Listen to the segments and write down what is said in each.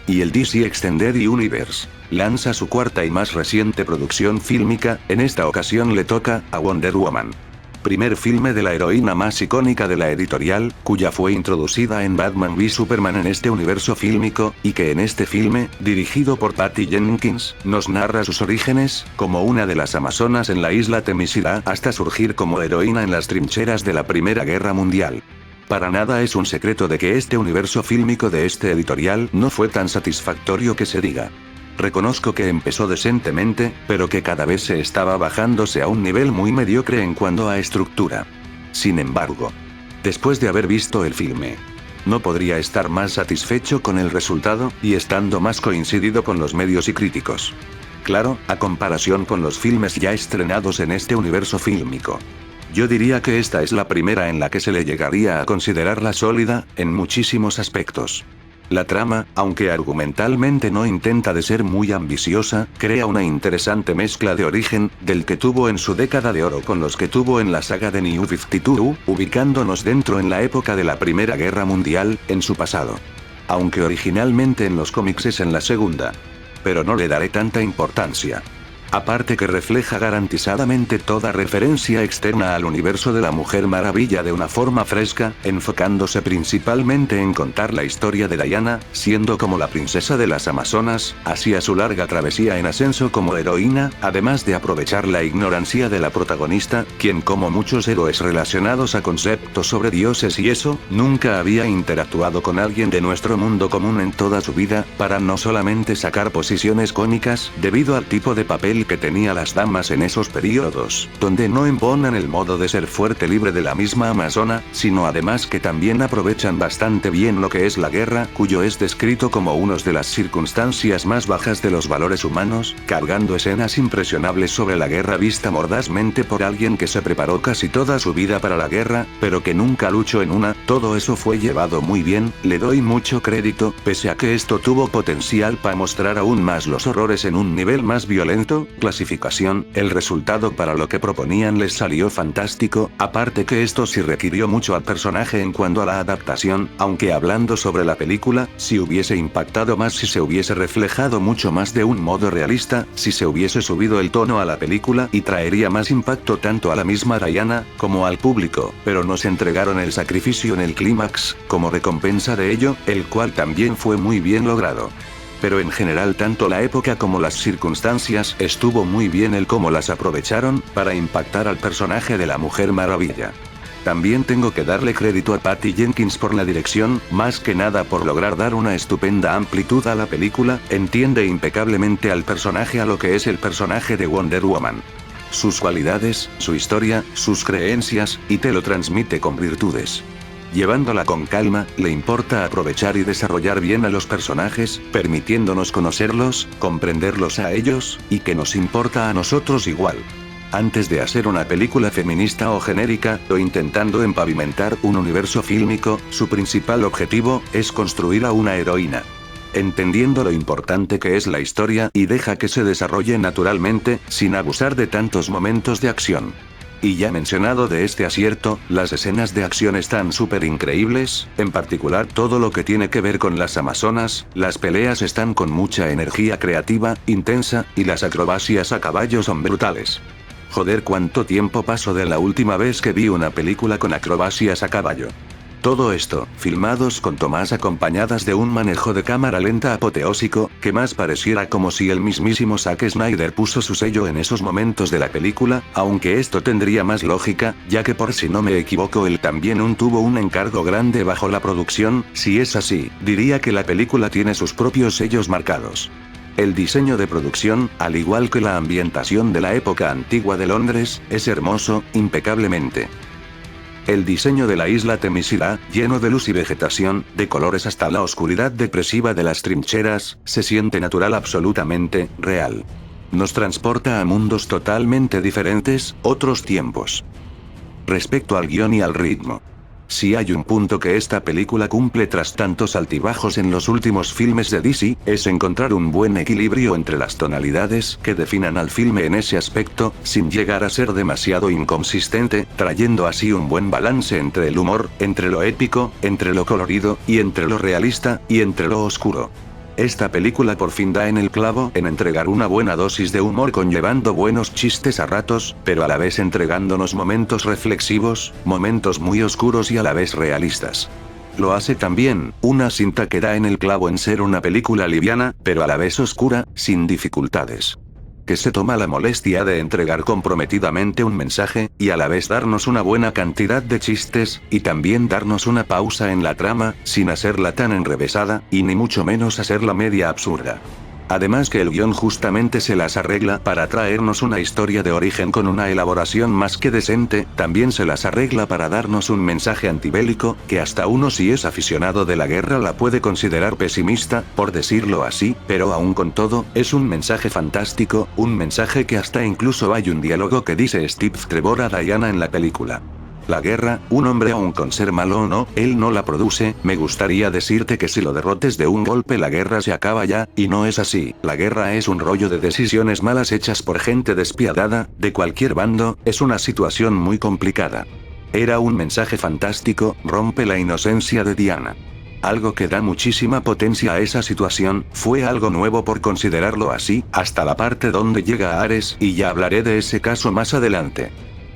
Y el DC Extended Universe lanza su cuarta y más reciente producción fílmica, en esta ocasión le toca a Wonder Woman. Primer filme de la heroína más icónica de la editorial, cuya fue introducida en Batman v Superman en este universo fílmico, y que en este filme, dirigido por Patty Jenkins, nos narra sus orígenes, como una de las amazonas en la isla Themyscira hasta surgir como heroína en las trincheras de la Primera Guerra Mundial. Para nada es un secreto de que este universo fílmico de este editorial no fue tan satisfactorio que se diga. Reconozco que empezó decentemente, pero que cada vez se estaba bajándose a un nivel muy mediocre en cuanto a estructura. Sin embargo, después de haber visto el filme, no podría estar más satisfecho con el resultado, y estando más coincidido con los medios y críticos. Claro, a comparación con los filmes ya estrenados en este universo fílmico. Yo diría que esta es la primera en la que se le llegaría a considerarla sólida, en muchísimos aspectos. La trama, aunque argumentalmente no intenta de ser muy ambiciosa, crea una interesante mezcla de origen, del que tuvo en su década de oro con los que tuvo en la saga de New 52, ubicándonos dentro en la época de la Primera Guerra Mundial, en su pasado. Aunque originalmente en los cómics es en la segunda. Pero no le daré tanta importancia. Aparte que refleja garantizadamente toda referencia externa al universo de la Mujer Maravilla de una forma fresca, enfocándose principalmente en contar la historia de Diana, siendo como la princesa de las Amazonas, hacia su larga travesía en ascenso como heroína, además de aprovechar la ignorancia de la protagonista, quien como muchos héroes relacionados a conceptos sobre dioses y eso, nunca había interactuado con alguien de nuestro mundo común en toda su vida, para no solamente sacar posiciones cómicas, debido al tipo de papel que tenía las damas en esos periodos, donde no imponen el modo de ser fuerte libre de la misma amazona, sino además que también aprovechan bastante bien lo que es la guerra, cuyo es descrito como uno de las circunstancias más bajas de los valores humanos, cargando escenas impresionables sobre la guerra vista mordazmente por alguien que se preparó casi toda su vida para la guerra, pero que nunca luchó en una. Todo eso fue llevado muy bien, le doy mucho crédito, pese a que esto tuvo potencial para mostrar aún más los horrores en un nivel más violento. Clasificación, el resultado para lo que proponían les salió fantástico, aparte que esto sí requirió mucho al personaje en cuanto a la adaptación, aunque hablando sobre la película, si hubiese impactado más si se hubiese reflejado mucho más de un modo realista, si se hubiese subido el tono a la película y traería más impacto tanto a la misma Diana, como al público, pero nos entregaron el sacrificio en el clímax, como recompensa de ello, el cual también fue muy bien logrado. Pero en general tanto la época como las circunstancias estuvo muy bien el cómo las aprovecharon, para impactar al personaje de la Mujer Maravilla. También tengo que darle crédito a Patty Jenkins por la dirección, más que nada por lograr dar una estupenda amplitud a la película, entiende impecablemente al personaje a lo que es el personaje de Wonder Woman. Sus cualidades, su historia, sus creencias, y te lo transmite con virtudes. Llevándola con calma, le importa aprovechar y desarrollar bien a los personajes, permitiéndonos conocerlos, comprenderlos a ellos, y que nos importa a nosotros igual. Antes de hacer una película feminista o genérica, o intentando empavimentar un universo fílmico, su principal objetivo es construir a una heroína. Entendiendo lo importante que es la historia y deja que se desarrolle naturalmente, sin abusar de tantos momentos de acción. Y ya mencionado de este acierto, las escenas de acción están súper increíbles, en particular todo lo que tiene que ver con las amazonas, las peleas están con mucha energía creativa, intensa, y las acrobacias a caballo son brutales. Joder, cuánto tiempo pasó de la última vez que vi una película con acrobacias a caballo. Todo esto, filmados con tomas acompañadas de un manejo de cámara lenta apoteósico, que más pareciera como si el mismísimo Zack Snyder puso su sello en esos momentos de la película, aunque esto tendría más lógica, ya que por si no me equivoco él también tuvo un encargo grande bajo la producción. Si es así, diría que la película tiene sus propios sellos marcados. El diseño de producción, al igual que la ambientación de la época antigua de Londres, es hermoso, impecablemente. El diseño de la isla Themyscira, lleno de luz y vegetación, de colores hasta la oscuridad depresiva de las trincheras, se siente natural, absolutamente real. Nos transporta a mundos totalmente diferentes, otros tiempos. Respecto al guión y al ritmo. Si hay un punto que esta película cumple tras tantos altibajos en los últimos filmes de DC, es encontrar un buen equilibrio entre las tonalidades que definan al filme en ese aspecto, sin llegar a ser demasiado inconsistente, trayendo así un buen balance entre el humor, entre lo épico, entre lo colorido, y entre lo realista, y entre lo oscuro. Esta película por fin da en el clavo en entregar una buena dosis de humor conllevando buenos chistes a ratos, pero a la vez entregándonos momentos reflexivos, momentos muy oscuros y a la vez realistas. Lo hace también, una cinta que da en el clavo en ser una película liviana, pero a la vez oscura, sin dificultades. Que se toma la molestia de entregar comprometidamente un mensaje, y a la vez darnos una buena cantidad de chistes, y también darnos una pausa en la trama, sin hacerla tan enrevesada, y ni mucho menos hacerla media absurda. Además que el guión justamente se las arregla para traernos una historia de origen con una elaboración más que decente, también se las arregla para darnos un mensaje antibélico, que hasta uno si es aficionado de la guerra la puede considerar pesimista, por decirlo así, pero aún con todo, es un mensaje fantástico, un mensaje que hasta incluso hay un diálogo que dice Steve Trevor a Diana en la película. La guerra, un hombre aun con ser malo o no, él no la produce, me gustaría decirte que si lo derrotes de un golpe la guerra se acaba ya, y no es así, la guerra es un rollo de decisiones malas hechas por gente despiadada, de cualquier bando, es una situación muy complicada. Era un mensaje fantástico, rompe la inocencia de Diana. Algo que da muchísima potencia a esa situación, fue algo nuevo por considerarlo así, hasta la parte donde llega Ares, y ya hablaré de ese caso más adelante.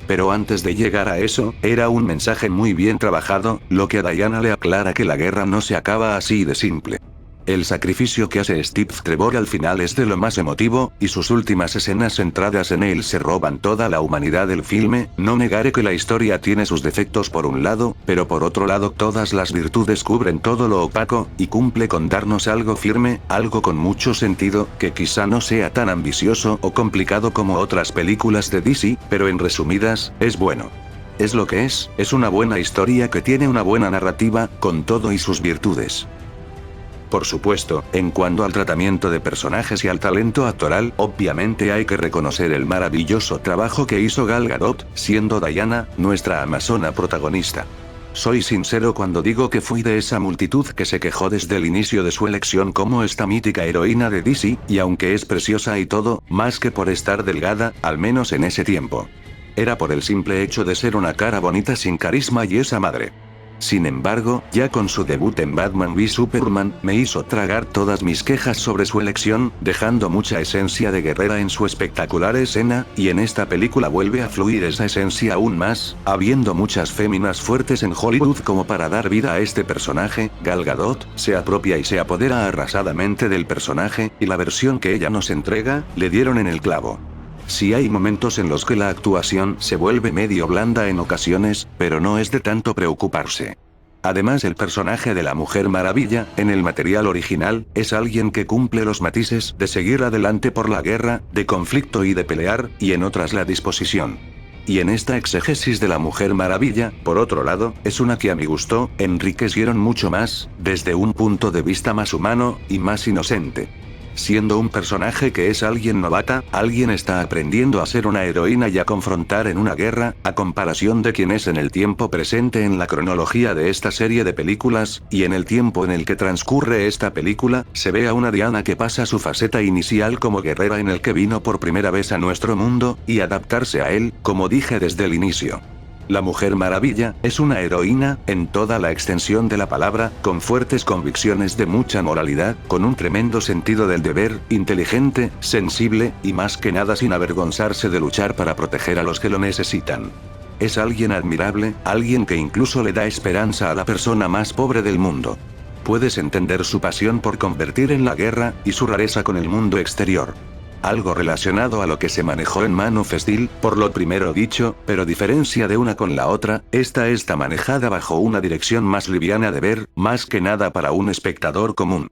Pero antes de llegar a eso, era un mensaje muy bien trabajado, lo que a Diana le aclara que la guerra no se acaba así de simple. El sacrificio que hace Steve Trevor al final es de lo más emotivo, y sus últimas escenas centradas en él se roban toda la humanidad del filme. No negaré que la historia tiene sus defectos por un lado, pero por otro lado todas las virtudes cubren todo lo opaco, y cumple con darnos algo firme, algo con mucho sentido, que quizá no sea tan ambicioso o complicado como otras películas de DC, pero en resumidas, es bueno. Es lo que es una buena historia que tiene una buena narrativa, con todo y sus virtudes. Por supuesto, en cuanto al tratamiento de personajes y al talento actoral, obviamente hay que reconocer el maravilloso trabajo que hizo Gal Gadot, siendo Diana, nuestra amazona protagonista. Soy sincero cuando digo que fui de esa multitud que se quejó desde el inicio de su elección como esta mítica heroína de DC, y aunque es preciosa y todo, más que por estar delgada, al menos en ese tiempo. Era por el simple hecho de ser una cara bonita sin carisma y esa madre. Sin embargo, ya con su debut en Batman v Superman, me hizo tragar todas mis quejas sobre su elección, dejando mucha esencia de guerrera en su espectacular escena, y en esta película vuelve a fluir esa esencia aún más, habiendo muchas féminas fuertes en Hollywood como para dar vida a este personaje. Gal Gadot se apropia y se apodera arrasadamente del personaje, y la versión que ella nos entrega, le dieron en el clavo. Sí hay momentos en los que la actuación se vuelve medio blanda en ocasiones, pero no es de tanto preocuparse. Además el personaje de la Mujer Maravilla, en el material original, es alguien que cumple los matices de seguir adelante por la guerra, de conflicto y de pelear, y en otras la disposición. Y en esta exégesis de la Mujer Maravilla, por otro lado, es una que a mi gusto, enriquecieron mucho más, desde un punto de vista más humano, y más inocente. Siendo un personaje que es alguien novata, alguien está aprendiendo a ser una heroína y a confrontar en una guerra, a comparación de quien es en el tiempo presente en la cronología de esta serie de películas, y en el tiempo en el que transcurre esta película, se ve a una Diana que pasa su faceta inicial como guerrera en el que vino por primera vez a nuestro mundo, y adaptarse a él, como dije desde el inicio. La Mujer Maravilla es una heroína, en toda la extensión de la palabra, con fuertes convicciones de mucha moralidad, con un tremendo sentido del deber, inteligente, sensible, y más que nada sin avergonzarse de luchar para proteger a los que lo necesitan. Es alguien admirable, alguien que incluso le da esperanza a la persona más pobre del mundo. Puedes entender su pasión por convertir en la guerra, y su rareza con el mundo exterior. Algo relacionado a lo que se manejó en Man of Steel, por lo primero dicho, pero diferencia de una con la otra, esta está manejada bajo una dirección más liviana de ver, más que nada para un espectador común.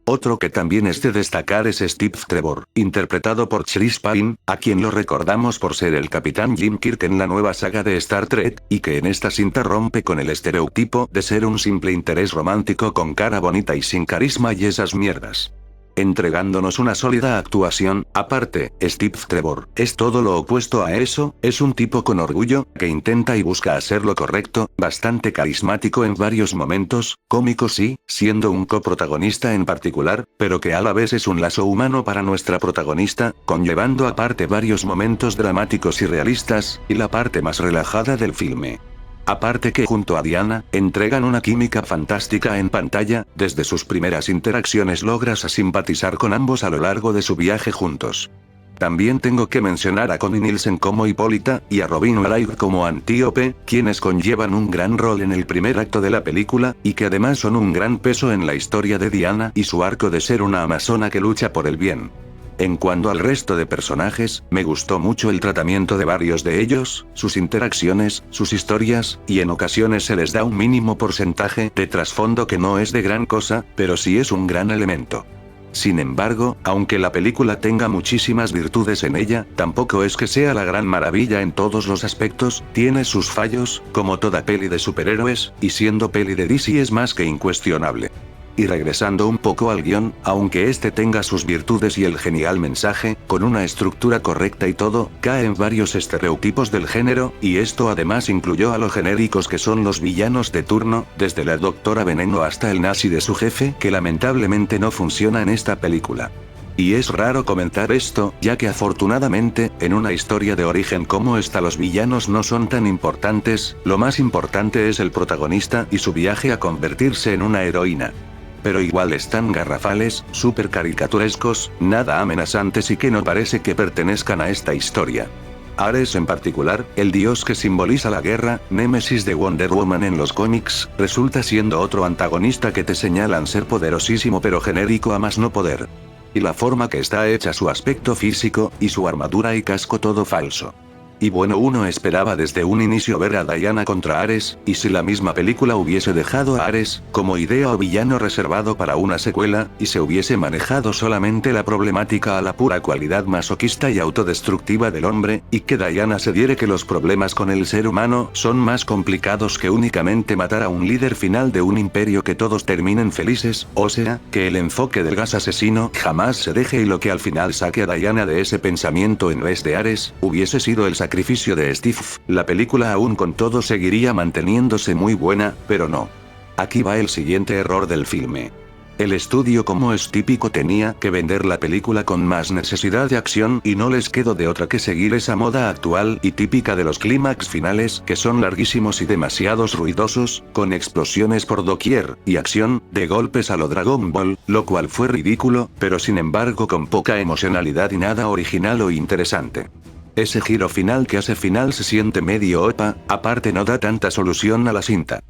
Otro que también es de destacar es Steve Trevor, interpretado por Chris Pine, a quien lo recordamos por ser el Capitán Jim Kirk en la nueva saga de Star Trek, y que en esta cinta rompe con el estereotipo de ser un simple interés romántico con cara bonita y sin carisma y esas mierdas. Entregándonos una sólida actuación. Aparte, Steve Trevor es todo lo opuesto a eso, es un tipo con orgullo, que intenta y busca hacer lo correcto, bastante carismático en varios momentos, cómico sí, siendo un coprotagonista en particular, pero que a la vez es un lazo humano para nuestra protagonista, conllevando aparte varios momentos dramáticos y realistas, y la parte más relajada del filme. Aparte que junto a Diana, entregan una química fantástica en pantalla, desde sus primeras interacciones logras a simpatizar con ambos a lo largo de su viaje juntos. También tengo que mencionar a Connie Nielsen como Hipólita, y a Robin Wright como Antíope, quienes conllevan un gran rol en el primer acto de la película, y que además son un gran peso en la historia de Diana y su arco de ser una amazona que lucha por el bien. En cuanto al resto de personajes, me gustó mucho el tratamiento de varios de ellos, sus interacciones, sus historias, y en ocasiones se les da un mínimo porcentaje de trasfondo que no es de gran cosa, pero sí es un gran elemento. Sin embargo, aunque la película tenga muchísimas virtudes en ella, tampoco es que sea la gran maravilla en todos los aspectos, tiene sus fallos, como toda peli de superhéroes, y siendo peli de DC es más que incuestionable. Y regresando un poco al guión, aunque este tenga sus virtudes y el genial mensaje, con una estructura correcta y todo, caen varios estereotipos del género, y esto además incluyó a lo genéricos que son los villanos de turno, desde la Doctora Veneno hasta el nazi de su jefe, que lamentablemente no funciona en esta película. Y es raro comentar esto, ya que afortunadamente, en una historia de origen como esta los villanos no son tan importantes, lo más importante es el protagonista y su viaje a convertirse en una heroína. Pero igual están garrafales, súper caricaturescos, nada amenazantes y que no parece que pertenezcan a esta historia. Ares en particular, el dios que simboliza la guerra, némesis de Wonder Woman en los cómics, resulta siendo otro antagonista que te señalan ser poderosísimo pero genérico a más no poder. Y la forma que está hecha su aspecto físico, y su armadura y casco todo falso. Y bueno, uno esperaba desde un inicio ver a Diana contra Ares, y si la misma película hubiese dejado a Ares como idea o villano reservado para una secuela, y se hubiese manejado solamente la problemática a la pura cualidad masoquista y autodestructiva del hombre, y que Diana se diere que los problemas con el ser humano son más complicados que únicamente matar a un líder final de un imperio que todos terminen felices, o sea, que el enfoque del gas asesino jamás se deje y lo que al final saque a Diana de ese pensamiento en vez de Ares, hubiese sido el sacrificio de Steve. La película aún con todo seguiría manteniéndose muy buena, pero no. Aquí va el siguiente error del filme. El estudio, como es típico, tenía que vender la película con más necesidad de acción y no les quedó de otra que seguir esa moda actual y típica de los clímax finales que son larguísimos y demasiados ruidosos, con explosiones por doquier, y acción, de golpes a lo Dragon Ball, lo cual fue ridículo, pero sin embargo con poca emocionalidad y nada original o interesante. Ese giro final que hace final se siente medio opa, aparte no da tanta solución a la cinta.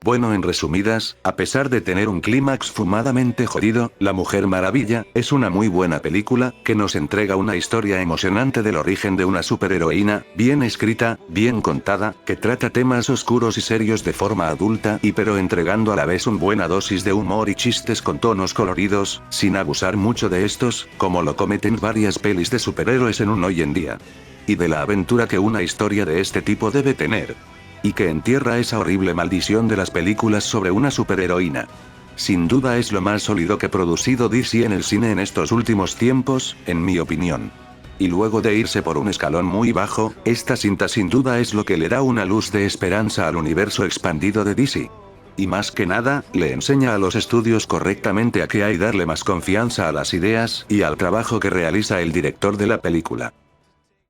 Bueno, en resumidas, a pesar de tener un clímax fumadamente jodido, La Mujer Maravilla es una muy buena película, que nos entrega una historia emocionante del origen de una superheroína, bien escrita, bien contada, que trata temas oscuros y serios de forma adulta y pero entregando a la vez una buena dosis de humor y chistes con tonos coloridos, sin abusar mucho de estos, como lo cometen varias pelis de superhéroes en un hoy en día. Y de la aventura que una historia de este tipo debe tener. Y que entierra esa horrible maldición de las películas sobre una superheroína. Sin duda es lo más sólido que ha producido DC en el cine en estos últimos tiempos, en mi opinión. Y luego de irse por un escalón muy bajo, esta cinta sin duda es lo que le da una luz de esperanza al universo expandido de DC. Y más que nada, le enseña a los estudios correctamente a qué hay darle más confianza a las ideas y al trabajo que realiza el director de la película.